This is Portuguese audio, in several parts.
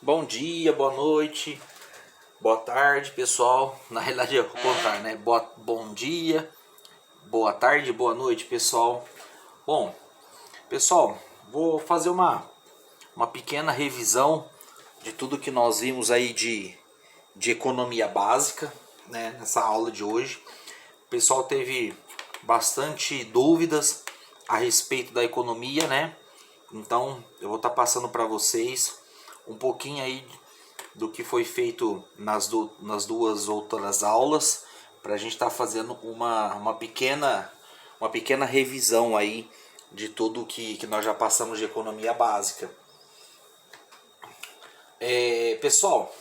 Bom dia, boa noite, boa tarde, pessoal. Na realidade é o contrário, né? Bom dia, boa tarde, boa noite, pessoal. Bom, pessoal, vou fazer uma pequena revisão de tudo que nós vimos aí de economia básica, né? Nessa aula de hoje. O pessoal teve bastante dúvidas a respeito da economia, né? Então eu vou estar passando para vocês um pouquinho aí do que foi feito nas duas outras aulas, para a gente estar fazendo uma pequena revisão aí de tudo que nós já passamos de economia básica. Pessoal,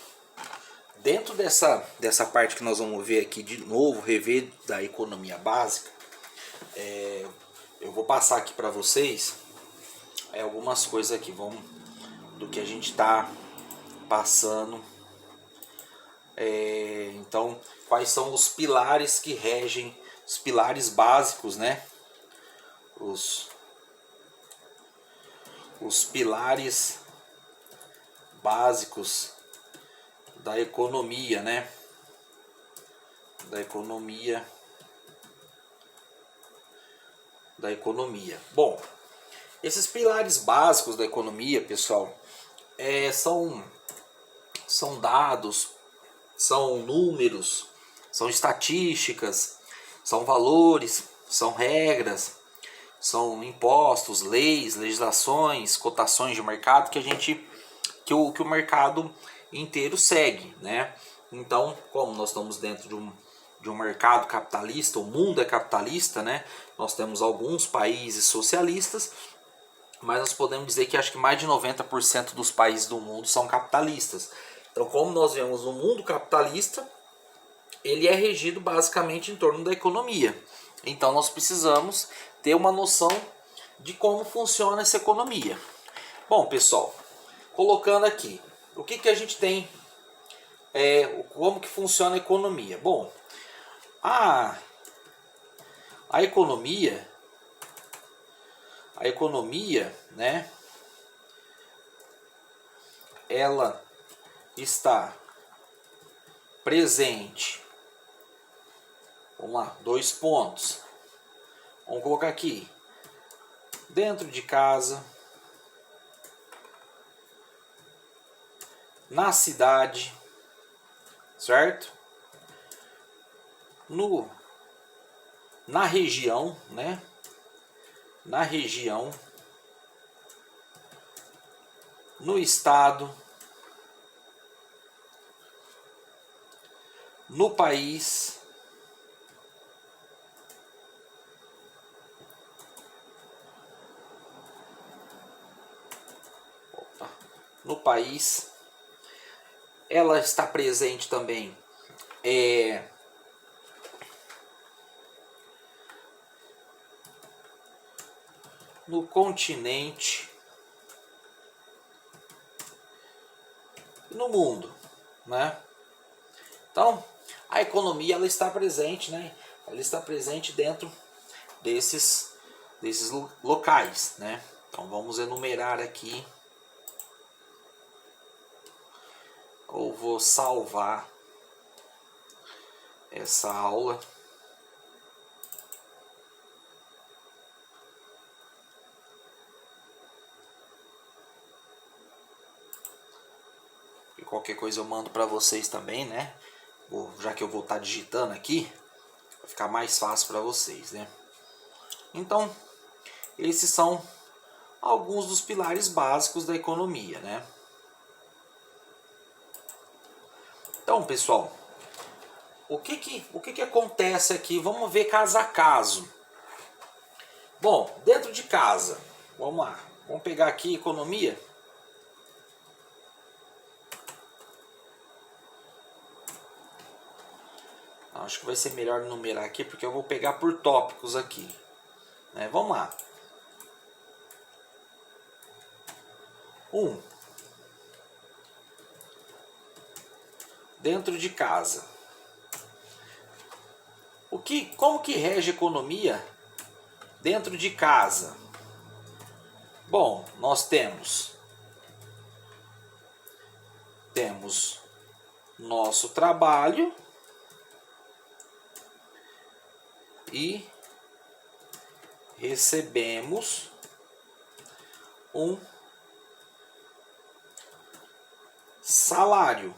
dentro dessa parte que nós vamos ver aqui de novo, rever da economia básica, eu vou passar aqui para vocês algumas coisas aqui, do que a gente está passando. Então, quais são os pilares que regem, os pilares básicos, né? Os pilares básicos da economia, né? Da economia. Bom, esses pilares básicos da economia, pessoal, são dados, são números, são estatísticas, são valores, são regras, são impostos, leis, legislações, cotações de mercado que o mercado inteiro segue, né? Então, como nós estamos dentro de um mercado capitalista, o mundo é capitalista, né? Nós temos alguns países socialistas, mas nós podemos dizer que acho que mais de 90% dos países do mundo são capitalistas. Então, como nós vemos no mundo capitalista, ele é regido basicamente em torno da economia. Então, nós precisamos ter uma noção de como funciona essa economia. Bom, pessoal, colocando aqui, o que a gente tem, como que funciona a economia? Bom, a economia, né, ela está presente. Vamos lá, 2 pontos. Vamos colocar aqui. Dentro de casa, na cidade, certo? Na região, né? Na região, no estado, no país, ela está presente também no continente, no mundo, né? Então, a economia ela está presente, né? Ela está presente dentro desses locais, né? Então, vamos enumerar aqui. Ou vou salvar essa aula. E qualquer coisa eu mando para vocês também, né? Já que eu vou estar digitando aqui, vai ficar mais fácil para vocês, né? Então, esses são alguns dos pilares básicos da economia, né? Então, pessoal, o que acontece aqui? Vamos ver caso a caso. Bom, dentro de casa, vamos lá. Vamos pegar aqui economia. Acho que vai ser melhor numerar aqui, porque eu vou pegar por tópicos aqui. Vamos lá. 1. Dentro de casa. Como que rege a economia dentro de casa? Bom, nós temos temos nosso trabalho e recebemos um salário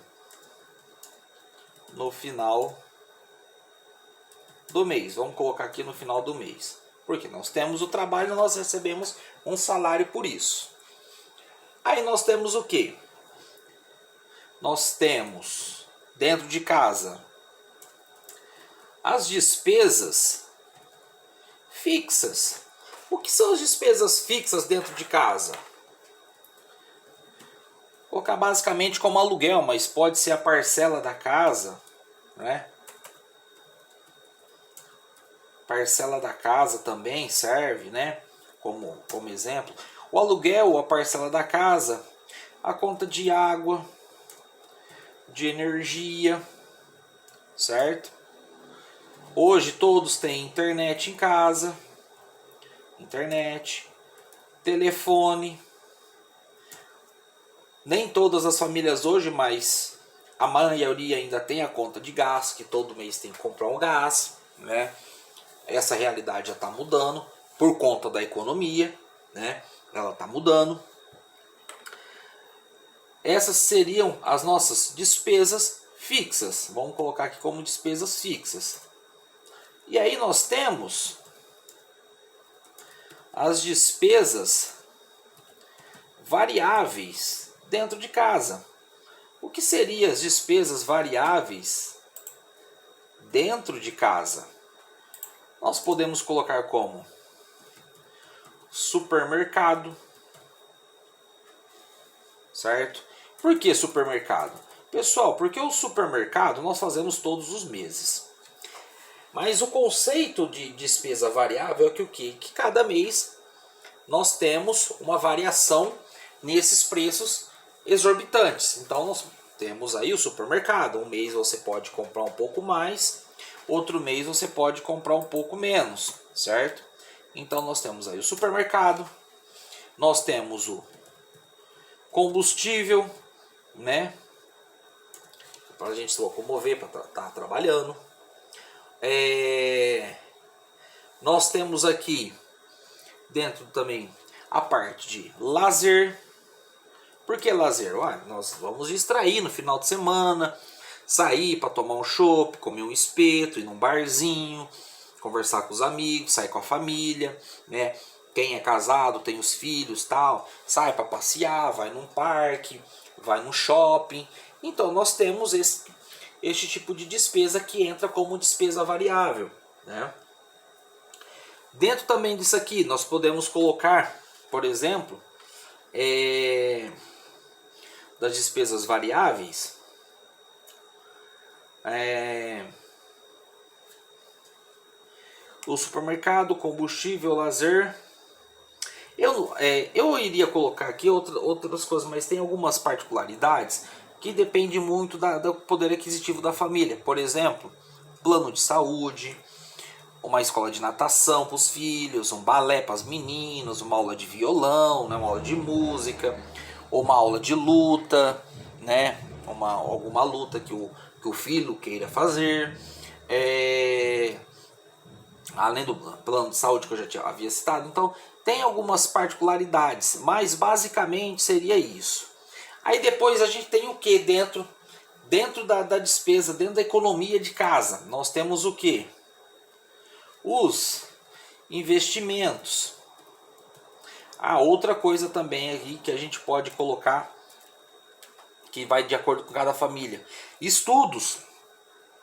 no final do mês. Vamos colocar aqui no final do mês. Porque nós temos o trabalho, nós recebemos um salário por isso. Aí nós temos o quê? Nós temos dentro de casa as despesas fixas. O que são as despesas fixas dentro de casa? Vou colocar basicamente como aluguel, mas pode ser a parcela da casa, né? Parcela da casa também serve, né? Como exemplo. O aluguel, a parcela da casa, a conta de água, de energia, certo? Hoje todos têm internet em casa, telefone. Nem todas as famílias hoje, mas a maioria ainda tem a conta de gás, que todo mês tem que comprar um gás, né? Essa realidade já está mudando por conta da economia, né? Ela está mudando. Essas seriam as nossas despesas fixas. Vamos colocar aqui como despesas fixas. E aí nós temos as despesas variáveis dentro de casa. O que seriam as despesas variáveis dentro de casa? Nós podemos colocar como supermercado, certo? Por que supermercado? Pessoal, porque o supermercado nós fazemos todos os meses. Mas o conceito de despesa variável é que o quê? Que cada mês nós temos uma variação nesses preços exorbitantes. Então nós temos aí o supermercado. Um mês você pode comprar um pouco mais, outro mês você pode comprar um pouco menos, certo? Então nós temos aí o supermercado, nós temos o combustível, né? Para a gente se locomover, para estar trabalhando. Nós temos aqui dentro também a parte de lazer. Por que lazer? Nós vamos distrair no final de semana, sair para tomar um chopp, comer um espeto, ir num barzinho, conversar com os amigos, sair com a família, né? Quem é casado, tem os filhos, tal, sai para passear, vai num parque, vai no shopping. Então nós temos este tipo de despesa que entra como despesa variável, né? Dentro também disso aqui nós podemos colocar, por exemplo, das despesas variáveis, o supermercado, combustível, lazer. Eu iria colocar aqui outras coisas, mas tem algumas particularidades que dependem muito do poder aquisitivo da família. Por exemplo, plano de saúde, uma escola de natação para os filhos, um balé para as meninas, uma aula de violão, né, uma aula de música, ou uma aula de luta, né, alguma luta que o filho queira fazer. Além do plano de saúde que eu já havia citado. Então tem algumas particularidades, mas basicamente seria isso. Aí depois a gente tem o que dentro da despesa, dentro da economia de casa? Nós temos o que? Os investimentos. Outra coisa também aqui que a gente pode colocar, que vai de acordo com cada família. Estudos.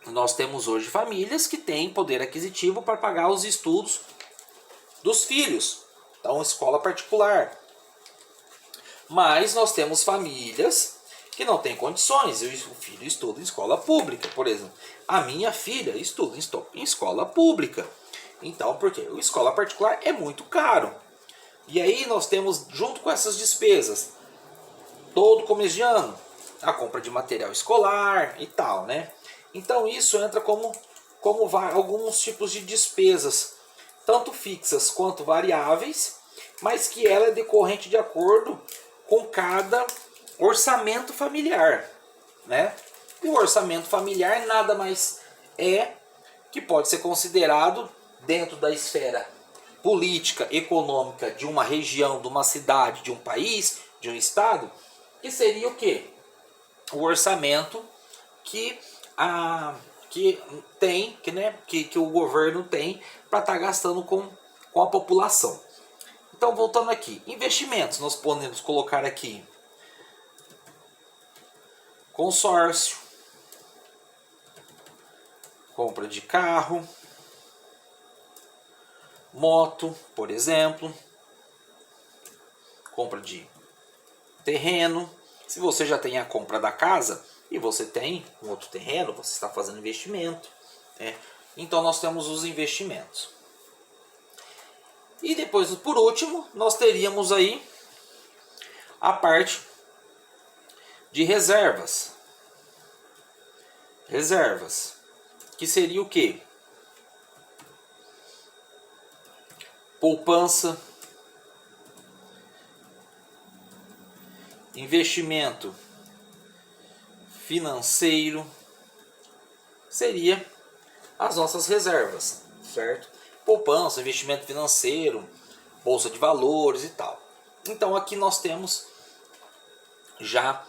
Nós temos hoje famílias que têm poder aquisitivo para pagar os estudos dos filhos. Então, escola particular. Mas nós temos famílias que não têm condições. O filho estuda em escola pública, por exemplo. A minha filha estuda em escola pública. Então, por quê? A escola particular é muito caro. E aí nós temos, junto com essas despesas, todo começo de ano, a compra de material escolar e tal, né? Então isso entra como alguns tipos de despesas, tanto fixas quanto variáveis, mas que ela é decorrente de acordo com cada orçamento familiar, né? E o orçamento familiar nada mais é que pode ser considerado dentro da esfera política, econômica de uma região, de uma cidade, de um país, de um estado, que seria o quê? O orçamento que o governo tem para estar gastando com a população. Então, voltando aqui, investimentos, nós podemos colocar aqui consórcio, compra de carro, moto, por exemplo, compra de terreno. Se você já tem a compra da casa e você tem um outro terreno, você está fazendo investimento, né? Então nós temos os investimentos. E depois, por último, nós teríamos aí a parte de reservas. Reservas, que seria o quê? Poupança, investimento financeiro, seria as nossas reservas, certo? Poupança, investimento financeiro, bolsa de valores e tal. Então aqui nós temos já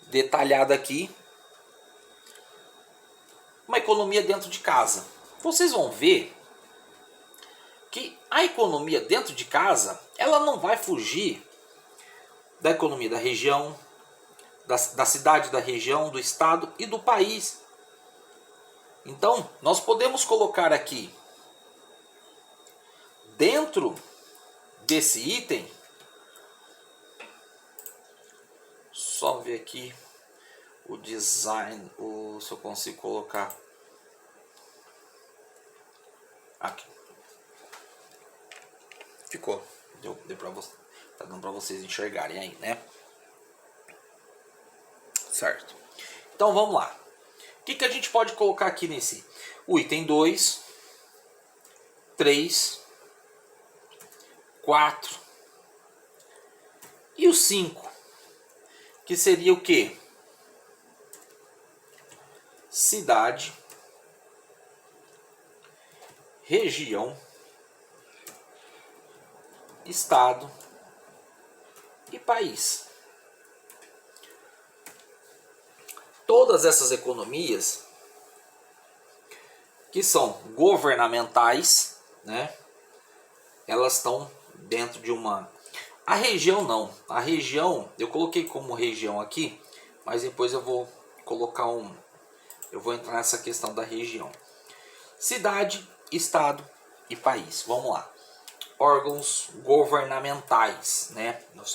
detalhado aqui uma economia dentro de casa. Vocês vão ver que a economia dentro de casa, ela não vai fugir da economia da região, da cidade, da região, do estado e do país. Então, nós podemos colocar aqui, dentro desse item, só ver aqui o design, se eu consigo colocar aqui. Ficou. Deu para você. Tá dando para vocês enxergarem aí, né? Certo. Então vamos lá. O que a gente pode colocar aqui nesse? O item 2, 3, 4 e o 5. Que seria o quê? Cidade, região, estado e país. Todas essas economias que são governamentais, né? Elas estão dentro de uma... A região não. A região, eu coloquei como região aqui, mas depois eu vou colocar eu vou entrar nessa questão da região. Cidade, estado e país. Vamos lá. Órgãos governamentais, né? Nós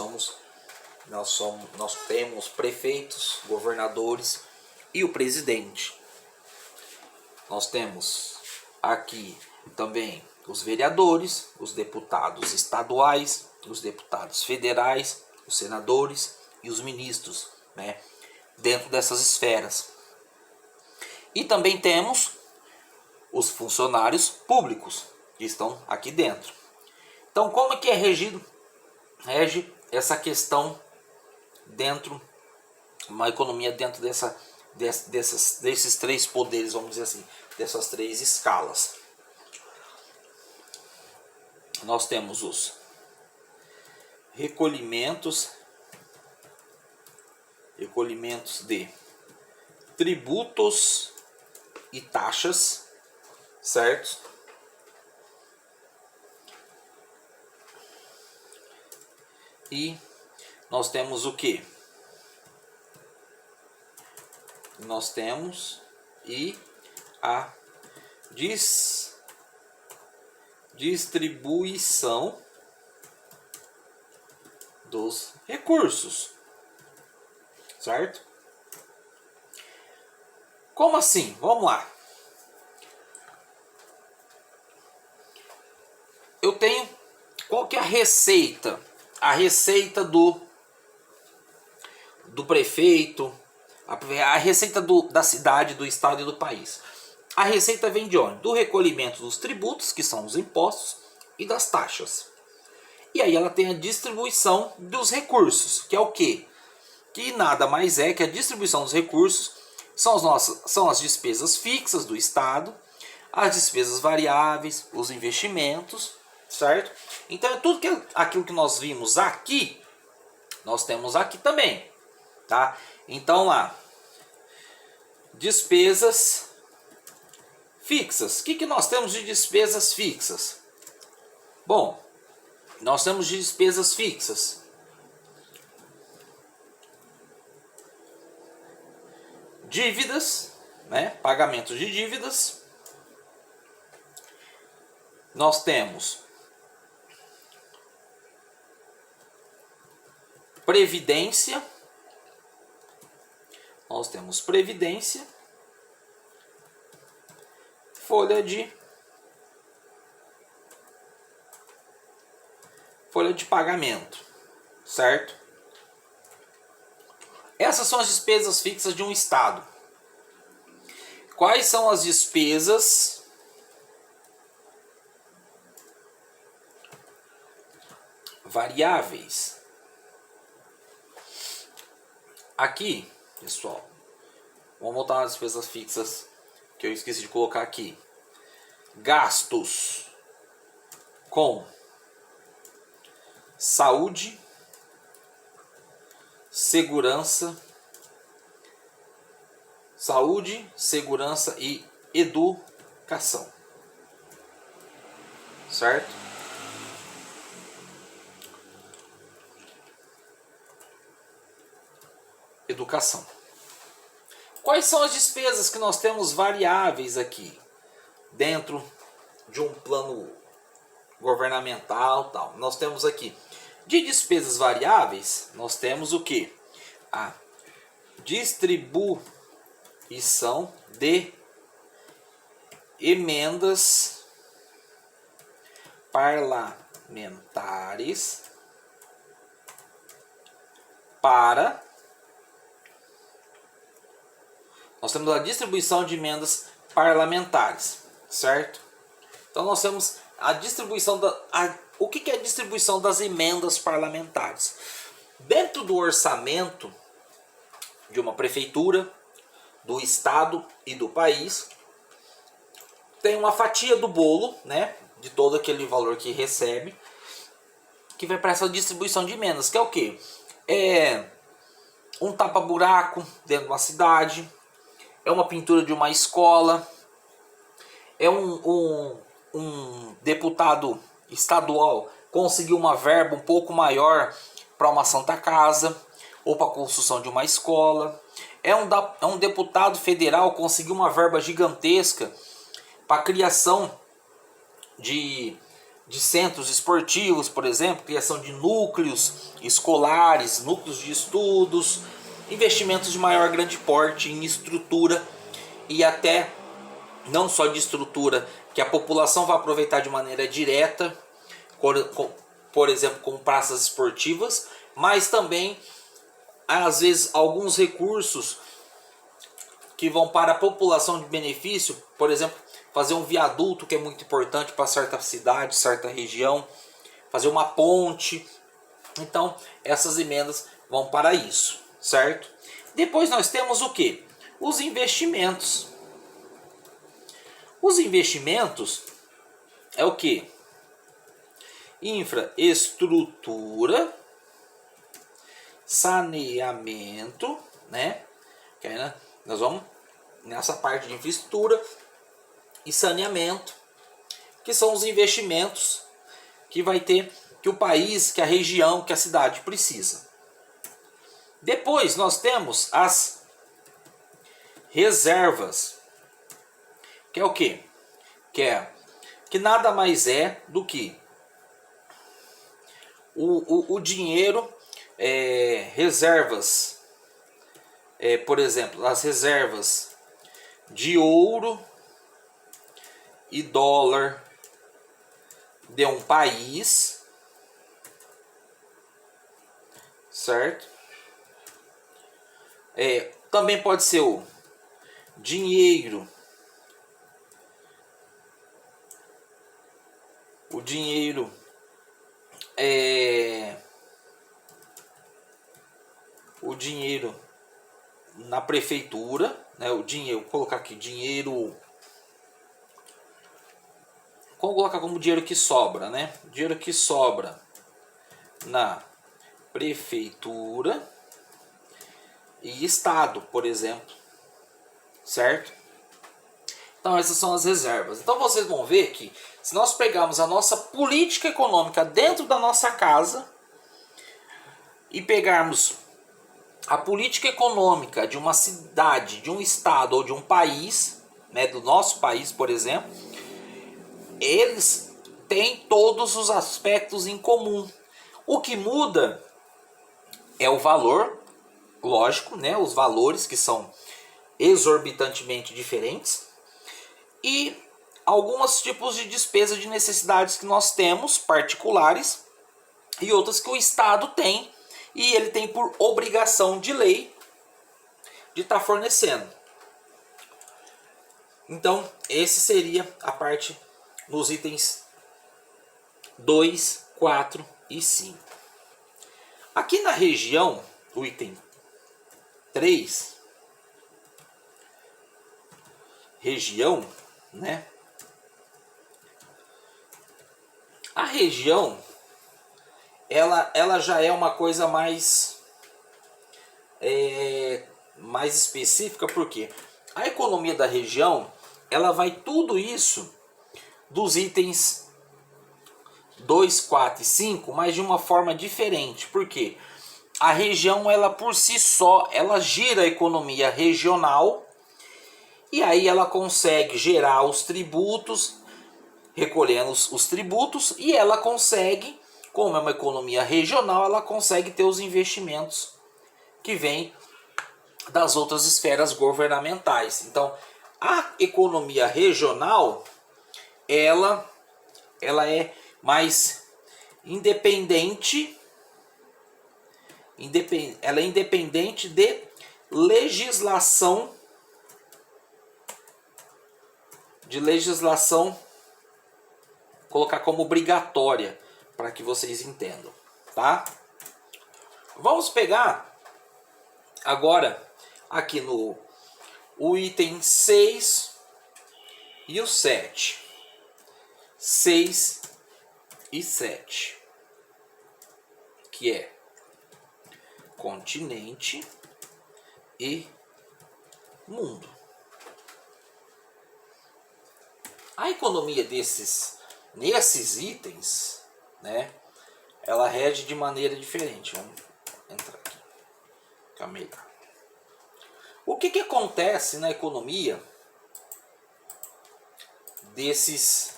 temos prefeitos, governadores e o presidente. Nós temos aqui também os vereadores, os deputados estaduais, os deputados federais, os senadores e os ministros, né? Dentro dessas esferas. E também temos os funcionários públicos que estão aqui dentro. Então, como é que rege essa questão dentro, uma economia dentro desses três poderes, vamos dizer assim, dessas três escalas? Nós temos os recolhimentos de tributos e taxas, certo? E nós temos o que? Nós temos a distribuição dos recursos, certo? Como assim? Vamos lá. Eu tenho... Qual que é a receita? A receita do prefeito, a receita da cidade, do estado e do país. A receita vem de onde? Do recolhimento dos tributos, que são os impostos, e das taxas. E aí ela tem a distribuição dos recursos, que é o quê? que nada mais é que a distribuição dos recursos são as despesas fixas do Estado, as despesas variáveis, os investimentos, certo? Então é tudo aquilo que nós vimos aqui, nós temos aqui também, tá? Então lá, despesas fixas. O que nós temos de despesas fixas? Bom, nós temos de despesas fixas dívidas, né? Pagamentos de dívidas. Nós temos previdência. Nós temos previdência, folha de pagamento, certo? Essas são as despesas fixas de um estado. Quais são as despesas variáveis? Aqui, pessoal, vamos voltar nas despesas fixas que eu esqueci de colocar aqui. Gastos com saúde, segurança e educação, certo? Educação. Quais são as despesas que nós temos variáveis aqui dentro de um plano governamental, tal? Nós temos aqui de despesas variáveis, nós temos o que? A distribuição de emendas parlamentares para... Nós temos a distribuição de emendas parlamentares, certo? Então nós temos a distribuição o que é a distribuição das emendas parlamentares? Dentro do orçamento de uma prefeitura, do estado e do país, tem uma fatia do bolo, né, de todo aquele valor que recebe, que vai para essa distribuição de emendas, que é o quê? É um tapa-buraco dentro de uma cidade, é uma pintura de uma escola, é um deputado estadual conseguiu uma verba um pouco maior para uma Santa Casa ou para a construção de uma escola. É um deputado federal conseguiu uma verba gigantesca para a criação de centros esportivos, por exemplo, criação de núcleos escolares, núcleos de estudos, investimentos de maior grande porte em estrutura e até não só de estrutura que a população vai aproveitar de maneira direta, por exemplo, com praças esportivas, mas também às vezes alguns recursos que vão para a população de benefício, por exemplo, fazer um viaduto que é muito importante para certa cidade, certa região, fazer uma ponte. Então, essas emendas vão para isso, certo? Depois nós temos o que? Os investimentos. Os investimentos é o que? Infraestrutura, saneamento, né? Que aí, né? Nós vamos nessa parte de infraestrutura e saneamento, que são os investimentos que vai ter, que o país, que a região, que a cidade precisa. Depois nós temos as reservas, que é o quê? Que nada mais é do que o dinheiro, reservas, por exemplo, as reservas de ouro e dólar de um país, certo? Também pode ser o dinheiro, o dinheiro na prefeitura, né? O dinheiro, vou colocar aqui dinheiro, vamos colocar como dinheiro que sobra, né? Dinheiro que sobra na prefeitura e estado, por exemplo, certo? Então essas são as reservas. Então vocês vão ver que se nós pegarmos a nossa política econômica dentro da nossa casa e pegarmos a política econômica de uma cidade, de um estado ou de um país, né, do nosso país, por exemplo, eles têm todos os aspectos em comum. O que muda é o valor, lógico, né, os valores que são exorbitantemente diferentes e alguns tipos de despesa de necessidades que nós temos particulares e outras que o Estado tem e ele tem por obrigação de lei de estar fornecendo. Então, esse seria a parte nos itens 2, 4 e 5. Aqui na região, o item 3, região, né? A região, ela já é uma coisa mais específica, porque a economia da região, ela vai tudo isso dos itens 2, 4 e 5, mas de uma forma diferente. Por quê? A região, ela por si só, ela gira a economia regional e aí ela consegue gerar os tributos, recolhendo os tributos, e ela consegue, como é uma economia regional, ela consegue ter os investimentos que vêm das outras esferas governamentais. Então, a economia regional, ela é mais independente, ela é independente de legislação, colocar como obrigatória, para que vocês entendam, tá? Vamos pegar agora aqui no o item 6 e o 7. 6 e 7, que é continente e mundo. A economia nesses itens, né, ela rege de maneira diferente. Vamos entrar aqui. Caminhar. O que acontece na economia nesses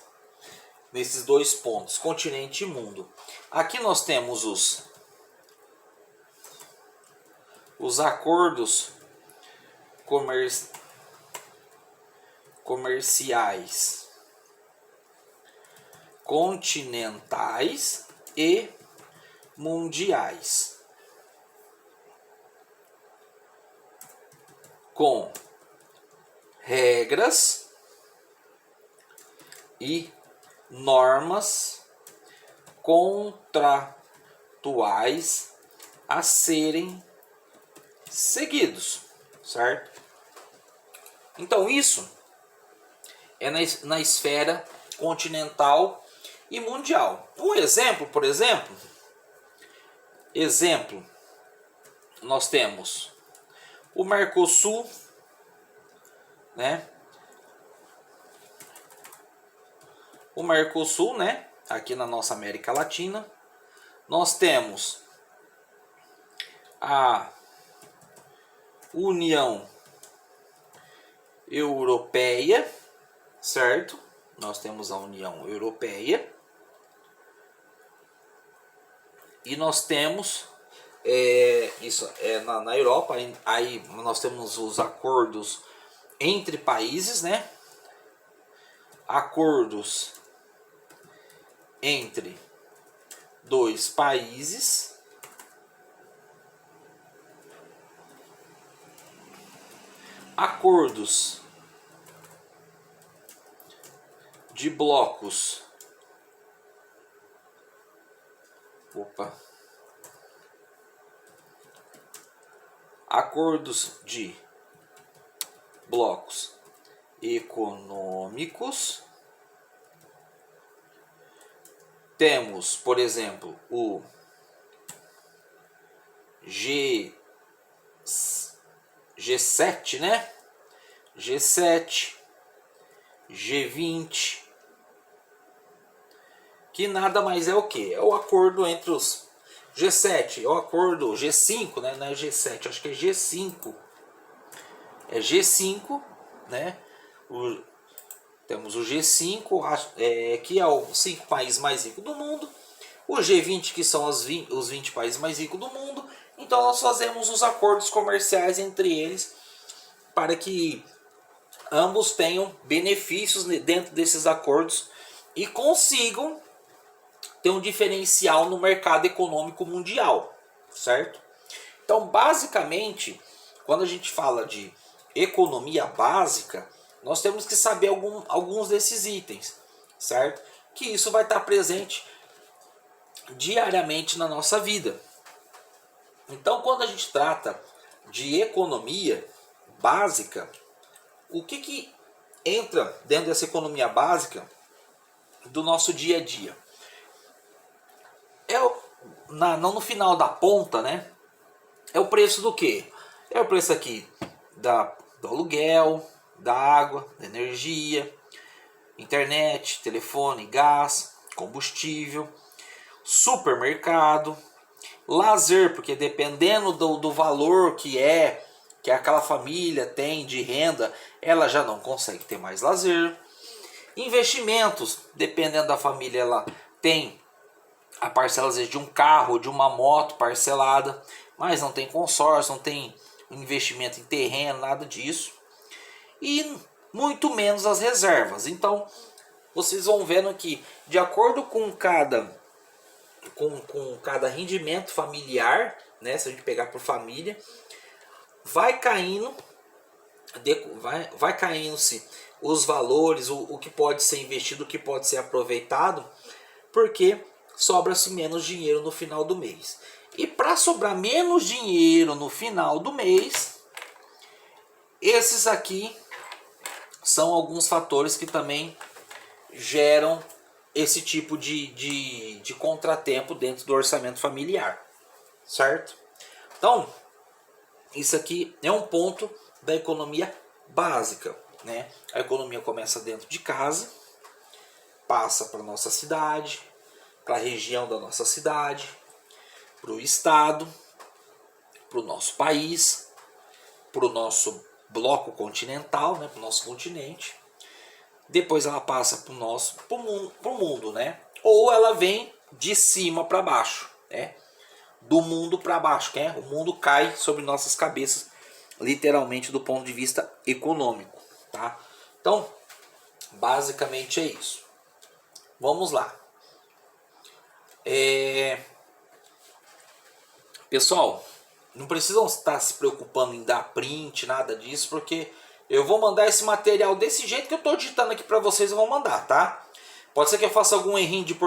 dois pontos, continente e mundo? Aqui nós temos os acordos comerciais continentais e mundiais, com regras e normas contratuais a serem seguidos, certo? Então isso é na esfera continental e mundial. Um exemplo, por exemplo, nós temos o Mercosul, né? O Mercosul, né? Aqui na nossa América Latina. Nós temos a União Europeia, certo? Nós temos a União Europeia. E nós temos, na Europa, aí nós temos os acordos entre países, né? Acordos entre dois países. Acordos de blocos. acordos de blocos econômicos. Temos, por exemplo, o G7, né? G7, G20, que nada mais é o que? É o acordo entre os G7, é o acordo G5, né? Não é G7, acho que é G5. É G5, né? Temos o G5, que é os 5 países mais ricos do mundo. O G20, que são os 20 países mais ricos do mundo. Então nós fazemos os acordos comerciais entre eles para que ambos tenham benefícios dentro desses acordos e consigam ter um diferencial no mercado econômico mundial, certo? Então, basicamente, quando a gente fala de economia básica, nós temos que saber alguns desses itens, certo? Que isso vai estar presente diariamente na nossa vida. Então, quando a gente trata de economia básica, o que entra dentro dessa economia básica do nosso dia a dia? Não no final da ponta, né? É o preço do quê? É o preço aqui do aluguel, da água, da energia, internet, telefone, gás, combustível, supermercado, lazer, porque dependendo do valor que aquela família tem de renda, ela já não consegue ter mais lazer. Investimentos, dependendo da família, ela tem a parcela às vezes de um carro, de uma moto parcelada, mas não tem consórcio, não tem investimento em terreno, nada disso. E muito menos as reservas. Então, vocês vão vendo que, de acordo com cada rendimento familiar, né, se a gente pegar por família, vai caindo-se os valores, o que pode ser investido, o que pode ser aproveitado, porque sobra-se menos dinheiro no final do mês. E para sobrar menos dinheiro no final do mês, esses aqui são alguns fatores que também geram esse tipo de contratempo dentro do orçamento familiar, certo? Então, isso aqui é um ponto da economia básica, né? A economia começa dentro de casa, passa para a nossa cidade, para a região da nossa cidade, para o estado, para o nosso país, para o nosso bloco continental, né? Para o nosso continente. Depois ela passa para o mundo, né? Ou ela vem de cima para baixo, né? Do mundo para baixo, né? O mundo cai sobre nossas cabeças, literalmente do ponto de vista econômico, tá? Então, basicamente é isso. Vamos lá. Pessoal, não precisam estar se preocupando em dar print, nada disso, porque eu vou mandar esse material desse jeito que eu estou digitando aqui para vocês, eu vou mandar, tá? Pode ser que eu faça algum errinho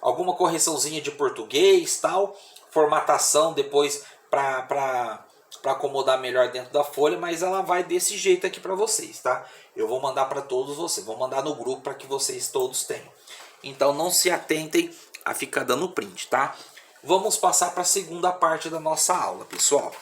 alguma correçãozinha de português, tal, formatação depois para acomodar melhor dentro da folha, mas ela vai desse jeito aqui para vocês, tá? Eu vou mandar para todos vocês, vou mandar no grupo para que vocês todos tenham. Então não se atentem a ficar dando print, tá? Vamos passar para a segunda parte da nossa aula, pessoal.